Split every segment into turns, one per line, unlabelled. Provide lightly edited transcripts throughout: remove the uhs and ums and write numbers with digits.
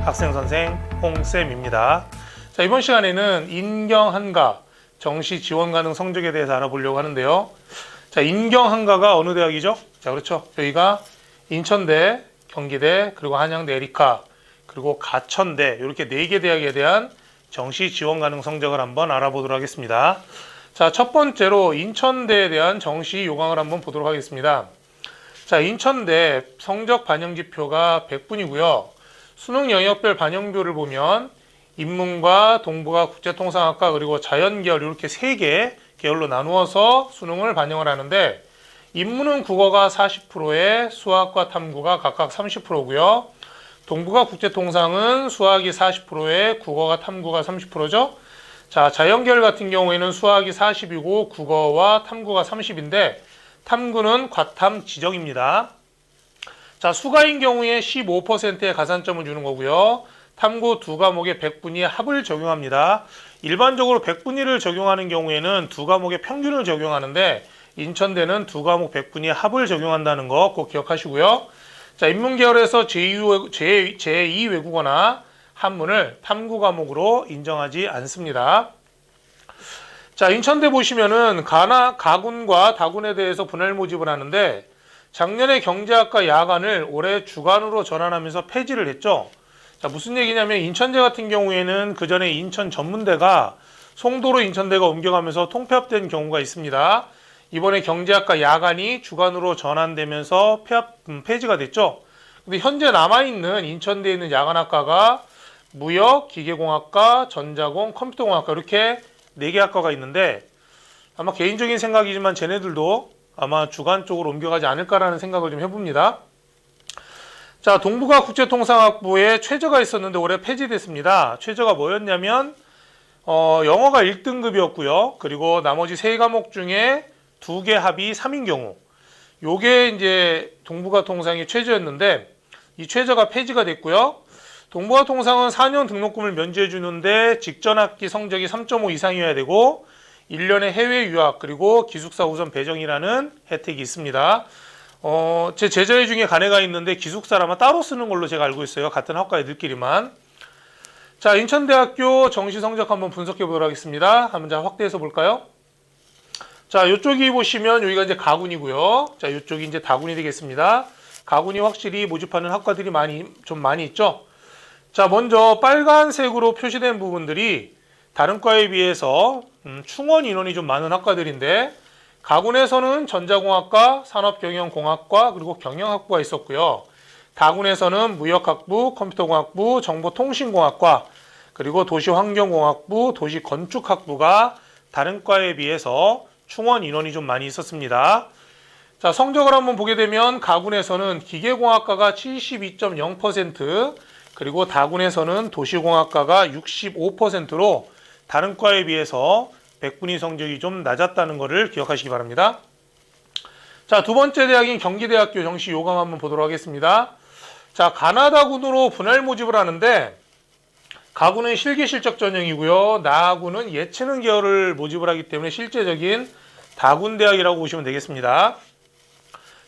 학생선생 홍쌤입니다. 자, 이번 시간에는 인경한가 정시 지원 가능 성적에 대해서 알아보려고 하는데요. 자, 인경한가가 어느 대학이죠? 자, 그렇죠. 여기가 인천대, 경기대, 그리고 한양대 에리카, 그리고 가천대 이렇게 4개 대학에 대한 정시 지원 가능 성적을 한번 알아보도록 하겠습니다. 자, 첫 번째로 인천대에 대한 정시 요강을 한번 보도록 하겠습니다. 자, 인천대 성적 반영 지표가 100분이고요. 수능 영역별 반영표를 보면 인문과 동부가 국제통상학과 그리고 자연계열 이렇게 3개 계열로 나누어서 수능을 반영을 하는데, 인문은 국어가 40%에 수학과 탐구가 각각 30%고요. 동부가 국제통상은 수학이 40%에 국어가 탐구가 30%죠. 자, 자연계열 같은 경우에는 수학이 40이고 국어와 탐구가 30인데 탐구는 과탐 지정입니다. 자, 수가인 경우에 15%의 가산점을 주는 거고요. 탐구 2과목의 100분위 합을 적용합니다. 일반적으로 100분위를 적용하는 경우에는 2과목의 평균을 적용하는데 인천대는 2과목 100분위 합을 적용한다는 거 꼭 기억하시고요. 자, 인문계열에서 제2 외국어나 한문을 탐구 과목으로 인정하지 않습니다. 자, 인천대 보시면은 가군과 다군에 대해서 분할 모집을 하는데, 작년에 경제학과 야간을 올해 주간으로 전환하면서 폐지를 했죠. 자, 무슨 얘기냐면 인천대 같은 경우에는 그 전에 인천 전문대가 송도로 인천대가 옮겨가면서 통폐합된 경우가 있습니다. 이번에 경제학과 야간이 주간으로 전환되면서 폐지가 됐죠. 근데 현재 남아있는 인천대에 있는 야간학과가 무역, 기계공학과, 전자공, 컴퓨터공학과 이렇게 4개 학과가 있는데, 아마 개인적인 생각이지만 쟤네들도 아마 주간 쪽으로 옮겨가지 않을까라는 생각을 좀 해봅니다. 자, 동부가 국제통상학부에 최저가 있었는데 올해 폐지됐습니다. 최저가 뭐였냐면 영어가 1등급이었고요. 그리고 나머지 3과목 중에 2개 합이 3인 경우, 요게 이제 동부가 통상이 최저였는데 이 최저가 폐지가 됐고요. 동부가 통상은 4년 등록금을 면제해 주는데 직전 학기 성적이 3.5 이상이어야 되고 1년의 해외 유학 그리고 기숙사 우선 배정이라는 혜택이 있습니다. 제 제자애 중에 간애가 있는데 기숙사라면 따로 쓰는 걸로 제가 알고 있어요. 같은 학과 애들끼리만. 자, 인천대학교 정시 성적 한번 분석해 보도록 하겠습니다. 한번 자, 확대해서 볼까요? 자, 이쪽이 보시면 여기가 이제 가군이고요. 자, 이쪽이 이제 다군이 되겠습니다. 가군이 확실히 모집하는 학과들이 많이 있죠. 자, 먼저 빨간색으로 표시된 부분들이 다른 과에 비해서 충원 인원이 좀 많은 학과들인데, 가군에서는 전자공학과, 산업경영공학과, 그리고 경영학부가 있었고요. 다군에서는 무역학부, 컴퓨터공학부, 정보통신공학과, 그리고 도시환경공학부, 도시건축학부가 다른 과에 비해서 충원 인원이 좀 많이 있었습니다. 자, 성적을 한번 보게 되면 가군에서는 기계공학과가 72.0%, 그리고 다군에서는 도시공학과가 65%로 다른 과에 비해서 100분위 성적이 좀 낮았다는 것을 기억하시기 바랍니다. 자, 두 번째 대학인 경기대학교 정시 요강 한번 보도록 하겠습니다. 자, 가나다군으로 분할 모집을 하는데, 가군은 실기 실적 전형이고요. 나군은 예체능 계열을 모집을 하기 때문에 실제적인 다군대학이라고 보시면 되겠습니다.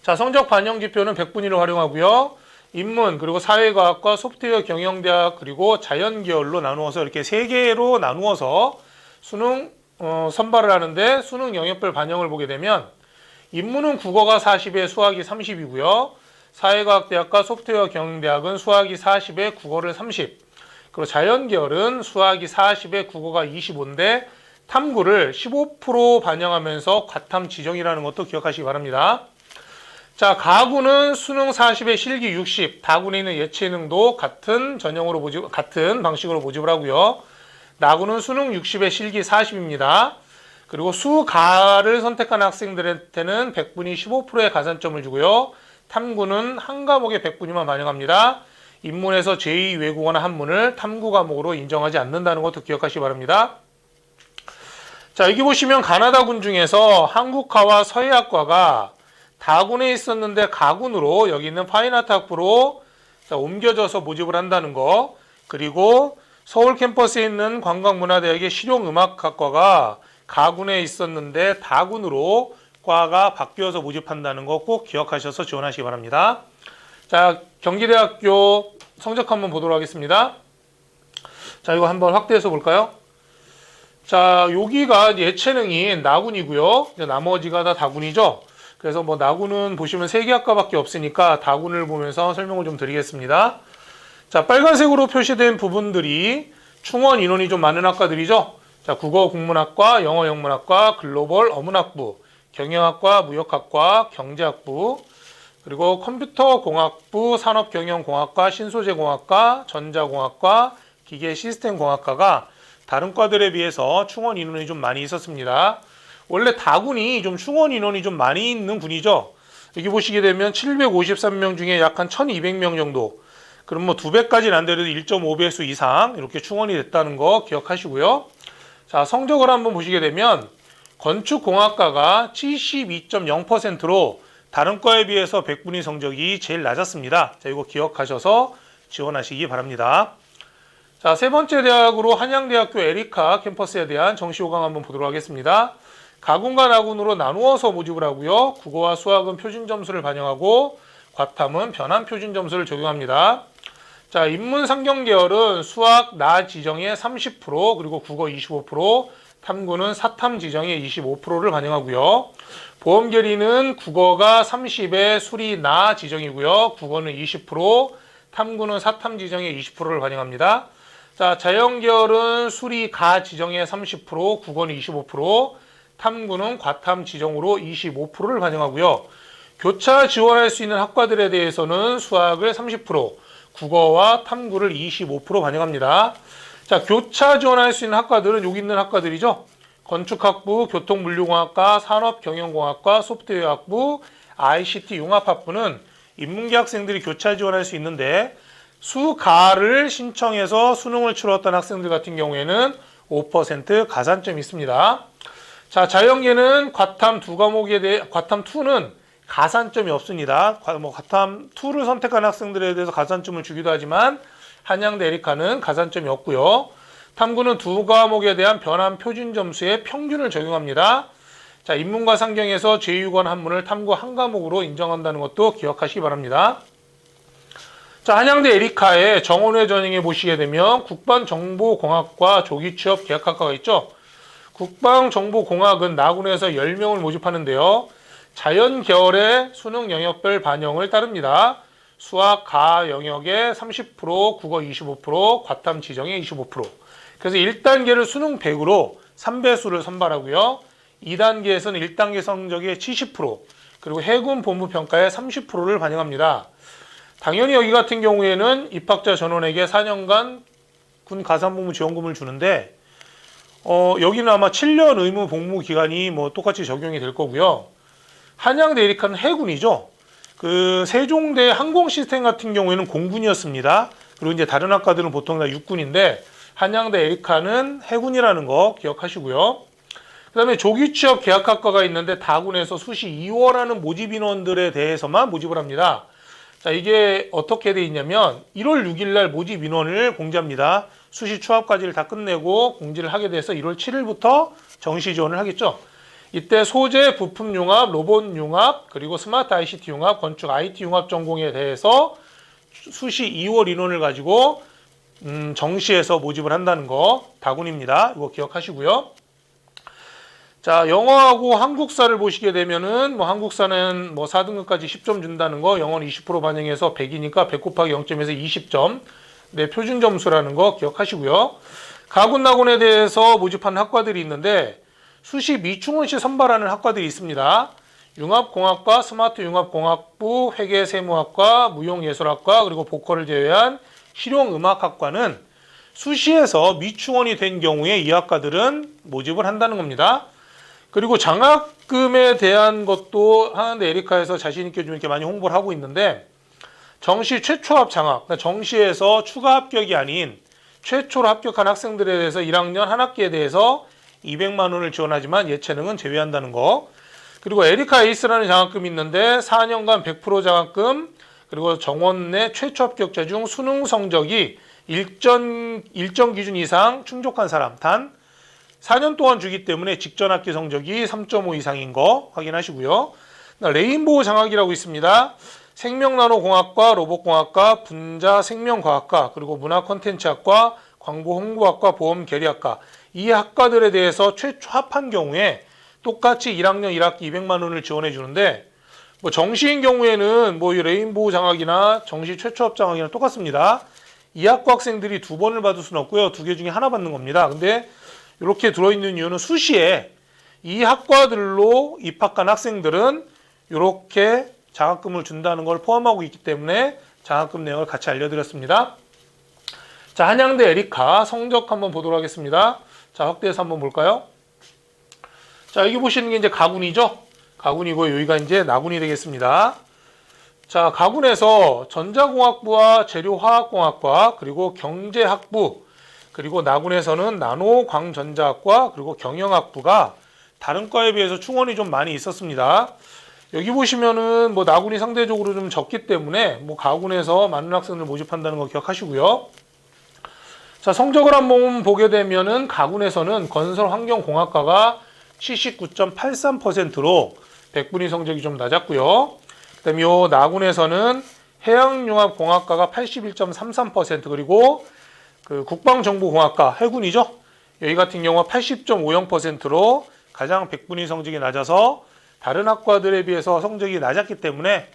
자, 성적 반영 지표는 100분위를 활용하고요. 인문, 그리고 사회과학과, 소프트웨어 경영대학, 그리고 자연계열로 나누어서 이렇게 3개로 나누어서 수능 선발을 하는데, 수능 영역별 반영을 보게 되면 인문은 국어가 40에 수학이 30이고요. 사회과학대학과 소프트웨어 경영대학은 수학이 40에 국어를 30, 그리고 자연계열은 수학이 40에 국어가 25인데 탐구를 15% 반영하면서 과탐 지정이라는 것도 기억하시기 바랍니다. 자, 가군은 수능 40에 실기 60, 다군에 있는 예체능도 같은 방식으로 모집을 하고요. 나군은 수능 60에 실기 40입니다. 그리고 수가를 선택한 학생들한테는 100분위 15%의 가산점을 주고요. 탐구는 한 과목에 100분위만 반영합니다. 인문에서 제2 외국어나 한문을 탐구 과목으로 인정하지 않는다는 것도 기억하시기 바랍니다. 자, 여기 보시면 가나다군 중에서 한국화와 서예학과가 다군에 있었는데 가군으로 여기 있는 파인아트 학부로 옮겨져서 모집을 한다는 거, 그리고 서울 캠퍼스에 있는 관광문화대학의 실용음악학과가 가군에 있었는데 다군으로 과가 바뀌어서 모집한다는 거 꼭 기억하셔서 지원하시기 바랍니다. 자, 경기대학교 성적 한번 보도록 하겠습니다. 자, 이거 한번 확대해서 볼까요? 자, 여기가 예체능인 나군이고요. 이제 나머지가 다 다군이죠. 그래서 뭐 나군은 보시면 3개 학과밖에 없으니까 다군을 보면서 설명을 좀 드리겠습니다. 자, 빨간색으로 표시된 부분들이 충원 인원이 좀 많은 학과들이죠. 자, 국어 국문학과, 영어 영문학과, 글로벌 어문학부, 경영학과, 무역학과, 경제학부, 그리고 컴퓨터공학부, 산업경영공학과, 신소재공학과, 전자공학과, 기계시스템공학과가 다른 과들에 비해서 충원 인원이 좀 많이 있었습니다. 원래 다군이 좀 충원 인원이 좀 많이 있는 군이죠. 여기 보시게 되면 753명 중에 약 한 1200명 정도, 그럼 뭐 2배까지는 안 되더라도 1.5배수 이상 이렇게 충원이 됐다는 거 기억하시고요. 자, 성적을 한번 보시게 되면 건축공학과가 72.0%로 다른 과에 비해서 백분위 성적이 제일 낮았습니다. 자, 이거 기억하셔서 지원하시기 바랍니다. 자, 세 번째 대학으로 한양대학교 에리카 캠퍼스에 대한 정시 요강 한번 보도록 하겠습니다. 가군과 나군으로 나누어서 모집을 하고요. 국어와 수학은 표준 점수를 반영하고 과탐은 변환 표준 점수를 적용합니다. 자, 인문 상경 계열은 수학 나 지정의 30%, 그리고 국어 25%, 탐구는 사탐 지정의 25%를 반영하고요. 보험 계리는 국어가 30에 수리 나 지정이고요. 국어는 20%, 탐구는 사탐 지정의 20%를 반영합니다. 자, 자연 계열은 수리 가 지정의 30%, 국어는 25%, 탐구는 과탐 지정으로 25%를 반영하고요. 교차 지원할 수 있는 학과들에 대해서는 수학을 30%, 국어와 탐구를 25% 반영합니다. 자, 교차 지원할 수 있는 학과들은 여기 있는 학과들이죠. 건축학부, 교통물류공학과, 산업경영공학과, 소프트웨어학부, ICT 융합학부는 인문계 학생들이 교차 지원할 수 있는데 수가를 신청해서 수능을 치렀던 학생들 같은 경우에는 5% 가산점이 있습니다. 자, 자연계는 과탐 2과목에 대해 과탐 2는 가산점이 없습니다. 과탐 2를 선택한 학생들에 대해서 가산점을 주기도 하지만 한양대 에리카는 가산점이 없고요. 탐구는 2과목에 대한 변환 표준 점수의 평균을 적용합니다. 자, 인문과 상경에서 제6권 한문을 탐구 1과목으로 인정한다는 것도 기억하시기 바랍니다. 자, 한양대 에리카의 정원회 전형에 보시게 되면 국방정보공학과 조기취업 계약학과가 있죠. 국방정보공학은 나군에서 10명을 모집하는데요. 자연 계열의 수능 영역별 반영을 따릅니다. 수학 가 영역의 30%, 국어 25%, 과탐 지정의 25%. 그래서 1단계를 수능 100으로 3배수를 선발하고요. 2단계에서는 1단계 성적의 70%, 그리고 해군 본부 평가의 30%를 반영합니다. 당연히 여기 같은 경우에는 입학자 전원에게 4년간 군 가산복무 지원금을 주는데 여기는 아마 7년 의무 복무 기간이 뭐 똑같이 적용이 될 거고요. 한양대 에리카는 해군이죠. 그 세종대 항공 시스템 같은 경우에는 공군이었습니다. 그리고 이제 다른 학과들은 보통 다 육군인데 한양대 에리카는 해군이라는 거 기억하시고요. 그 다음에 조기취업 계약학과가 있는데 다군에서 수시 2월하는 모집 인원들에 대해서만 모집을 합니다. 자, 이게 어떻게 돼 있냐면 1월 6일 날 모집 인원을 공지합니다. 수시 추합까지를 다 끝내고 공지를 하게 돼서 1월 7일부터 정시 지원을 하겠죠. 이때 소재, 부품 융합, 로봇 융합, 그리고 스마트 ICT 융합, 건축 IT 융합 전공에 대해서 수시 2월 인원을 가지고 정시에서 모집을 한다는 거 다군입니다. 이거 기억하시고요. 자, 영어하고 한국사를 보시게 되면은 뭐 한국사는 뭐 4등급까지 10점 준다는 거, 영어는 20% 반영해서 100이니까 100 곱하기 0점에서 20점. 네, 표준 점수라는 거 기억하시고요. 가군 나군에 대해서 모집하는 학과들이 있는데 수시 미충원시 선발하는 학과들이 있습니다. 융합공학과, 스마트융합공학부, 회계세무학과, 무용예술학과, 그리고 보컬을 제외한 실용음악학과는 수시에서 미충원이 된 경우에 이 학과들은 모집을 한다는 겁니다. 그리고 장학금에 대한 것도 한양대 에리카에서 자신있게 좀 이렇게 많이 홍보를 하고 있는데 정시 최초합 장학, 그러니까 정시에서 추가 합격이 아닌 최초로 합격한 학생들에 대해서 1학년 한 학기에 대해서 200만 원을 지원하지만 예체능은 제외한다는 거. 그리고 에리카 에이스라는 장학금이 있는데 4년간 100% 장학금, 그리고 정원 내 최초 합격자 중 수능 성적이 일정 기준 이상 충족한 사람 단 4년 동안 주기 때문에 직전 학기 성적이 3.5 이상인 거 확인하시고요. 레인보우 장학이라고 있습니다. 생명나노공학과, 로봇공학과, 분자생명과학과, 그리고 문화콘텐츠학과, 광고홍보학과, 보험계리학과 이 학과들에 대해서 최초 합한 경우에 똑같이 1학년 1학기 200만 원을 지원해 주는데 뭐 정시인 경우에는 뭐 이 레인보우 장학이나 정시 최초 합 장학이나 똑같습니다. 이 학과 학생들이 두 번을 받을 수는 없고요. 두 개 중에 하나 받는 겁니다. 근데 이렇게 들어있는 이유는 수시에 이 학과들로 입학한 학생들은 이렇게 장학금을 준다는 걸 포함하고 있기 때문에 장학금 내용을 같이 알려드렸습니다. 자, 한양대 에리카 성적 한번 보도록 하겠습니다. 자, 확대해서 한번 볼까요? 자, 여기 보시는 게 이제 가군이죠? 가군이고 여기가 이제 나군이 되겠습니다. 자, 가군에서 전자공학부와 재료화학공학과 그리고 경제학부 그리고 나군에서는 나노광전자학과 그리고 경영학부가 다른 과에 비해서 충원이 좀 많이 있었습니다. 여기 보시면은 뭐 나군이 상대적으로 좀 적기 때문에 뭐 가군에서 많은 학생들 모집한다는 거 기억하시고요. 자, 성적을 한번 보게 되면은 가군에서는 건설환경공학과가 79.83%로 백분위 성적이 좀 낮았고요. 그다음에 요 나군에서는 해양융합공학과가 81.33% 그리고 그 국방정보공학과 해군이죠. 여기 같은 경우가 80.50%로 가장 백분위 성적이 낮아서 다른 학과들에 비해서 성적이 낮았기 때문에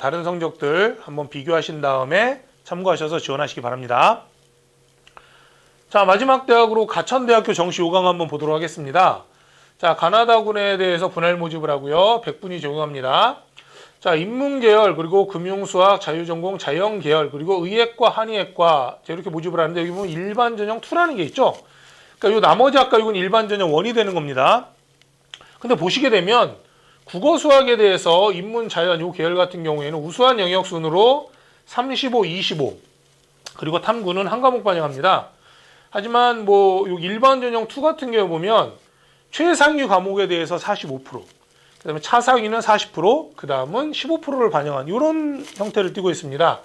다른 성적들 한번 비교하신 다음에 참고하셔서 지원하시기 바랍니다. 자, 마지막 대학으로 가천대학교 정시 5강 한번 보도록 하겠습니다. 자, 가나다군에 대해서 분할 모집을 하고요. 백분위 적용합니다. 자, 인문계열 그리고 금융수학 자유전공 자연계열 그리고 의예과 한의예과 이렇게 모집을 하는데 여기 보면 일반전형 2라는 게 있죠. 그러니까 요 나머지 학과 이건 일반전형 1이 되는 겁니다. 근데 보시게 되면 국어수학에 대해서 인문자연 요 계열 같은 경우에는 우수한 영역 순으로 35, 25 그리고 탐구는 한 과목 반영합니다. 하지만 뭐 일반 전형 2 같은 경우 보면 최상위 과목에 대해서 45%, 그다음에 차상위는 40%, 그다음은 15%를 반영한 이런 형태를 띠고 있습니다.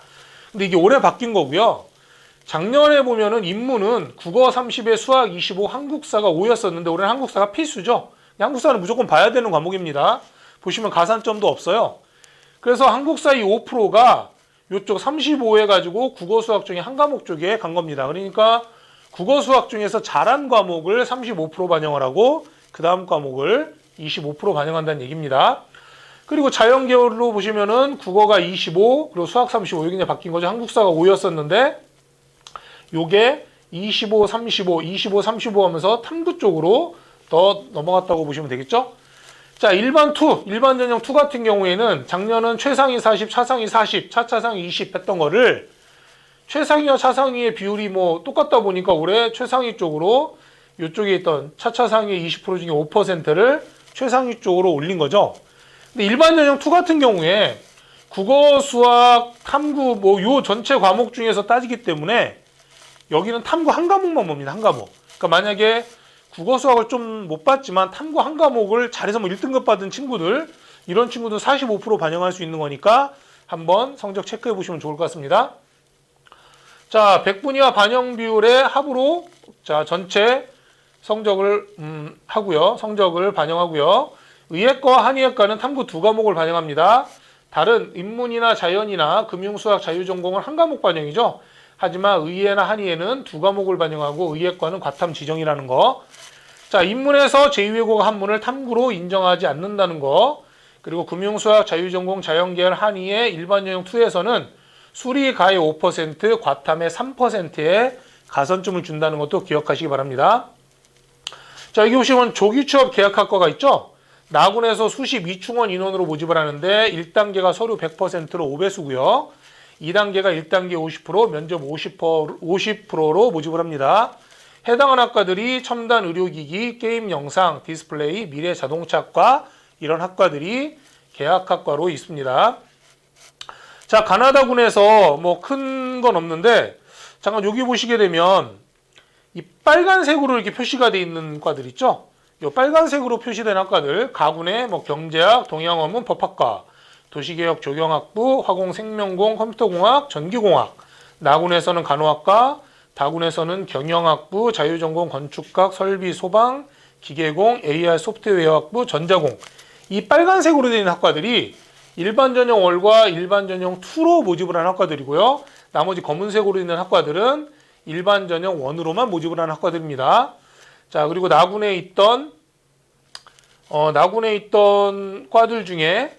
근데 이게 올해 바뀐 거고요. 작년에 보면은 인문은 국어 30에 수학 25, 한국사가 5였었는데 올해는 한국사가 필수죠. 한국사는 무조건 봐야 되는 과목입니다. 보시면 가산점도 없어요. 그래서 한국사 이 5%가 이쪽 35 해가지고 국어 수학 중에 한 과목 쪽에 간 겁니다. 그러니까 국어 수학 중에서 잘한 과목을 35% 반영을 하고 그 다음 과목을 25% 반영한다는 얘기입니다. 그리고 자연계열로 보시면은 국어가 25 그리고 수학 35 여기 이제 바뀐 거죠. 한국사가 5였었는데 요게 25, 35, 25, 35 하면서 탐구 쪽으로 더 넘어갔다고 보시면 되겠죠. 자, 일반 전형 2 같은 경우에는 작년은 최상위 40, 차상위 40, 차차상위 20 했던 거를 최상위와 차상위의 비율이 뭐 똑같다 보니까 올해 최상위 쪽으로 이쪽에 있던 차차상위 20% 중에 5%를 최상위 쪽으로 올린 거죠. 근데 일반 전형 2 같은 경우에 국어, 수학, 탐구 뭐 요 전체 과목 중에서 따지기 때문에 여기는 탐구 한 과목만 봅니다. 한 과목. 그러니까 만약에 국어 수학을 좀 못 봤지만 탐구 한 과목을 잘해서 뭐 1등급 받은 친구들 이런 친구들 45% 반영할 수 있는 거니까 한번 성적 체크해 보시면 좋을 것 같습니다. 자, 백분위와 반영 비율의 합으로 자 전체 성적을 하고요. 성적을 반영하고요. 의예과, 한의예과는 탐구 2과목을 반영합니다. 다른 인문이나 자연이나 금융수학 자유전공은 한 과목 반영이죠. 하지만 의예나 한의예는 2과목을 반영하고 의예과는 과탐 지정이라는 거. 자, 인문에서 제2외국어 한문을 탐구로 인정하지 않는다는 거. 그리고 금융수학 자유전공 자연계열 한의예 일반전형 2에서는 수리 가에 5%, 과탐에 3%의 가산점을 준다는 것도 기억하시기 바랍니다. 자, 여기 보시면 조기취업 계약학과가 있죠. 나군에서 수시 미충원 인원으로 모집을 하는데 1단계가 서류 100%로 5배수고요. 2단계가 1단계 50%, 면접 50%로 모집을 합니다. 해당한 학과들이 첨단 의료기기, 게임 영상, 디스플레이, 미래 자동차학과 이런 학과들이 계약학과로 있습니다. 자, 가나다군에서 뭐 큰 건 없는데 잠깐 여기 보시게 되면 이 빨간색으로 이렇게 표시가 되어 있는 과들 있죠? 이 빨간색으로 표시된 학과들 가군의 뭐 경제학, 동양어문, 법학과, 도시개혁 조경학부, 화공생명공, 컴퓨터공학, 전기공학, 나군에서는 간호학과, 다군에서는 경영학부, 자유전공 건축학, 설비, 소방, 기계공, AR 소프트웨어학부, 전자공 이 빨간색으로 되어 있는 학과들이 일반 전형 1과 일반 전형 2로 모집을 한 학과들이고요. 나머지 검은색으로 있는 학과들은 일반 전형 1으로만 모집을 한 학과들입니다. 자, 그리고 나군에 있던 과들 중에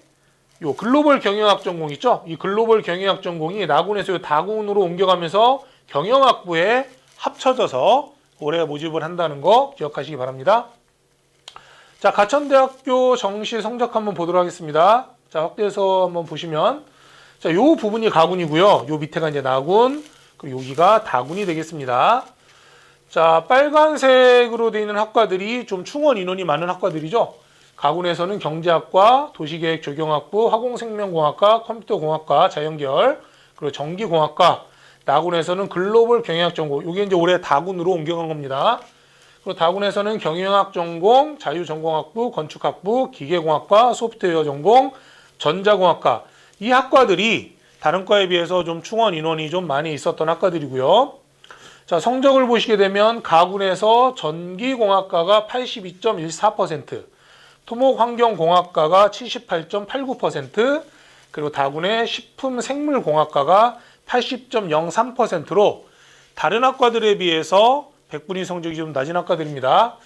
요 글로벌 경영학 전공 있죠? 이 글로벌 경영학 전공이 나군에서 요 다군으로 옮겨가면서 경영학부에 합쳐져서 올해 모집을 한다는 거 기억하시기 바랍니다. 자, 가천대학교 정시 성적 한번 보도록 하겠습니다. 자, 확대해서 한번 보시면, 자, 요 부분이 가군이고요. 요 밑에가 이제 나군, 그리고 여기가 다군이 되겠습니다. 자, 빨간색으로 되어 있는 학과들이 좀 충원 인원이 많은 학과들이죠. 가군에서는 경제학과, 도시계획조경학부, 화공생명공학과, 컴퓨터공학과, 자연계열, 그리고 전기공학과, 나군에서는 글로벌 경영학 전공, 이게 이제 올해 다군으로 옮겨간 겁니다. 그리고 다군에서는 경영학 전공, 자유전공학부, 건축학부, 기계공학과, 소프트웨어 전공, 전자공학과, 이 학과들이 다른 과에 비해서 좀 충원 인원이 좀 많이 있었던 학과들이고요. 자, 성적을 보시게 되면 가군에서 전기공학과가 82.14%, 토목환경공학과가 78.89%, 그리고 다군의 식품생물공학과가 80.03%로 다른 학과들에 비해서 백분위 성적이 좀 낮은 학과들입니다.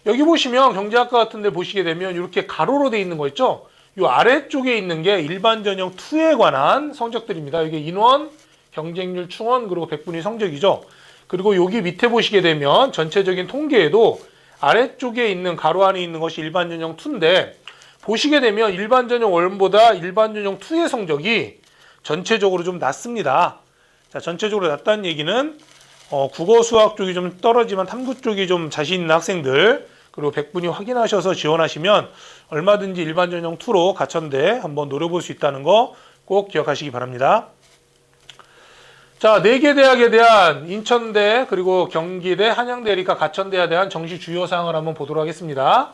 여기 보시면 경제학과 같은 데 보시게 되면 이렇게 가로로 되어 있는 거 있죠? 이 아래쪽에 있는 게 일반 전형 2에 관한 성적들입니다. 이게 인원, 경쟁률, 충원, 그리고 백분위 성적이죠. 그리고 여기 밑에 보시게 되면 전체적인 통계에도 아래쪽에 있는 가로 안에 있는 것이 일반 전형 2인데 보시게 되면 일반 전형 1보다 일반 전형 2의 성적이 전체적으로 좀 낮습니다. 자, 전체적으로 낮다는 얘기는 국어 수학 쪽이 좀 떨어지만 탐구 쪽이 좀 자신 있는 학생들, 그리고 백분위 확인하셔서 지원하시면 얼마든지 일반 전형 2로 가천대 한번 노려볼 수 있다는 거 꼭 기억하시기 바랍니다. 자, 4개 대학에 대한 인천대, 그리고 경기대, 한양대, 에리카, 가천대에 대한 정시 주요 사항을 한번 보도록 하겠습니다.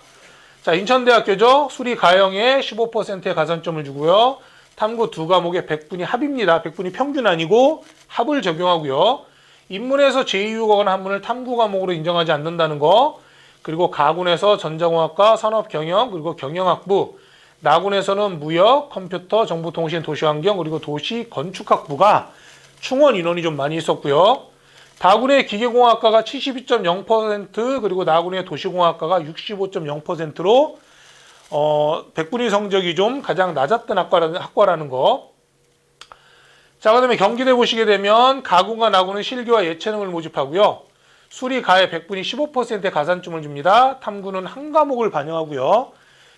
자, 인천대학교죠. 수리 가형에 15%의 가산점을 주고요. 탐구 2과목의 백분위 합입니다. 백분위 평균 아니고 합을 적용하고요. 인문에서 제2외국어나 한문을 탐구 과목으로 인정하지 않는다는 거, 그리고 가군에서 전자공학과, 산업경영, 그리고 경영학부, 나군에서는 무역, 컴퓨터, 정보통신, 도시환경, 그리고 도시건축학부가 충원 인원이 좀 많이 있었고요. 다군의 기계공학과가 72.0%, 그리고 나군의 도시공학과가 65.0%로 백분위 성적이 좀 가장 낮았던 학과라는 거. 자, 그다음에 경기대 보시게 되면 가군과 나군은 실기와 예체능을 모집하고요. 수리 가에 백분위 15%의 가산점을 줍니다. 탐구는 한 과목을 반영하고요.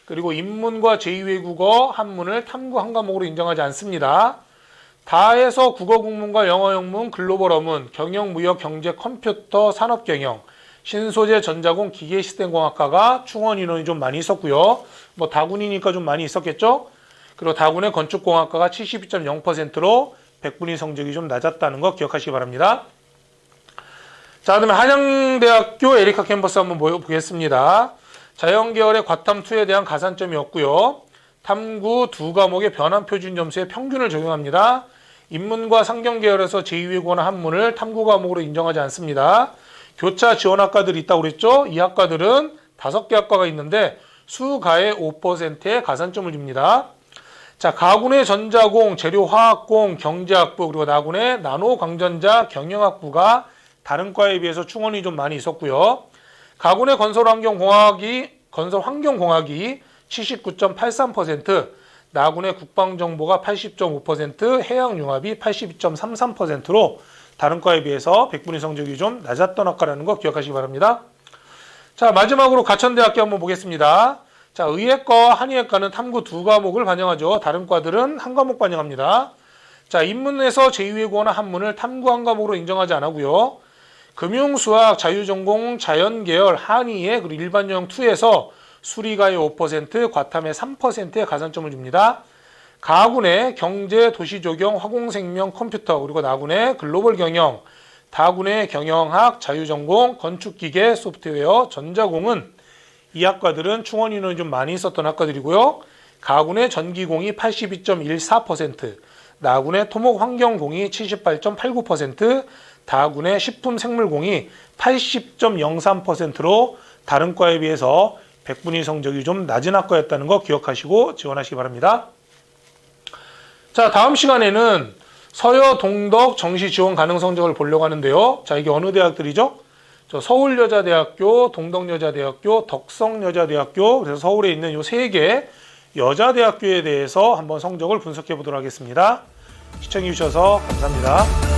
그리고 인문과 제2외국어, 한문을 탐구 한 과목으로 인정하지 않습니다. 다에서 국어 국문과 영어 영문, 글로벌 어문, 경영, 무역, 경제, 컴퓨터, 산업경영, 신소재, 전자공, 기계시스템공학과가 충원 인원이 좀 많이 있었고요. 뭐 다군이니까 좀 많이 있었겠죠. 그리고 다군의 건축공학과가 72.0%로 백분위 성적이 좀 낮았다는 거 기억하시기 바랍니다. 자, 그다음에 한양대학교 에리카 캠퍼스 한번 보겠습니다. 자연계열의 과탐2에 대한 가산점이었고요. 탐구 2과목의 변환 표준 점수의 평균을 적용합니다. 인문과 상경계열에서 제2외국어나 한문을 탐구 과목으로 인정하지 않습니다. 교차 지원학과들이 있다고 그랬죠? 이 학과들은 5개 학과가 있는데 수가의 5%의 가산점을 줍니다. 자, 가군의 전자공, 재료화학공, 경제학부, 그리고 나군의 나노광전자 경영학부가 다른 과에 비해서 충원이 좀 많이 있었고요. 가군의 건설환경공학이 79.83%, 나군의 국방정보가 80.5%, 해양융합이 82.33%로 다른 과에 비해서 백분위 성적이 좀 낮았던 학과라는 거 기억하시기 바랍니다. 자, 마지막으로 가천대학교 한번 보겠습니다. 자, 의예과와 한의예과는 탐구 2과목을 반영하죠. 다른 과들은 한 과목 반영합니다. 자, 인문에서 제2외국어나 한문을 탐구 한 과목으로 인정하지 않고요. 금융수학, 자유전공, 자연계열, 한의예, 그리고 일반전형 2에서 수리가의 5%, 과탐의 3%의 가산점을 줍니다. 가군의 경제, 도시조경, 화공생명, 컴퓨터, 그리고 나군의 글로벌 경영, 다군의 경영학, 자유전공, 건축기계, 소프트웨어, 전자공은 이 학과들은 충원 인원이 좀 많이 있었던 학과들이고요. 가군의 전기공이 82.14%, 나군의 토목환경공이 78.89%, 다군의 식품생물공이 80.03%로 다른 과에 비해서 백분위 성적이 좀 낮은 학과였다는 거 기억하시고 지원하시기 바랍니다. 자, 다음 시간에는 서여 동덕 정시 지원 가능 성적을 보려고 하는데요. 자, 이게 어느 대학들이죠? 저 서울여자대학교, 동덕여자대학교, 덕성여자대학교, 그래서 서울에 있는 요 세 개 여자대학교에 대해서 한번 성적을 분석해 보도록 하겠습니다. 시청해 주셔서 감사합니다.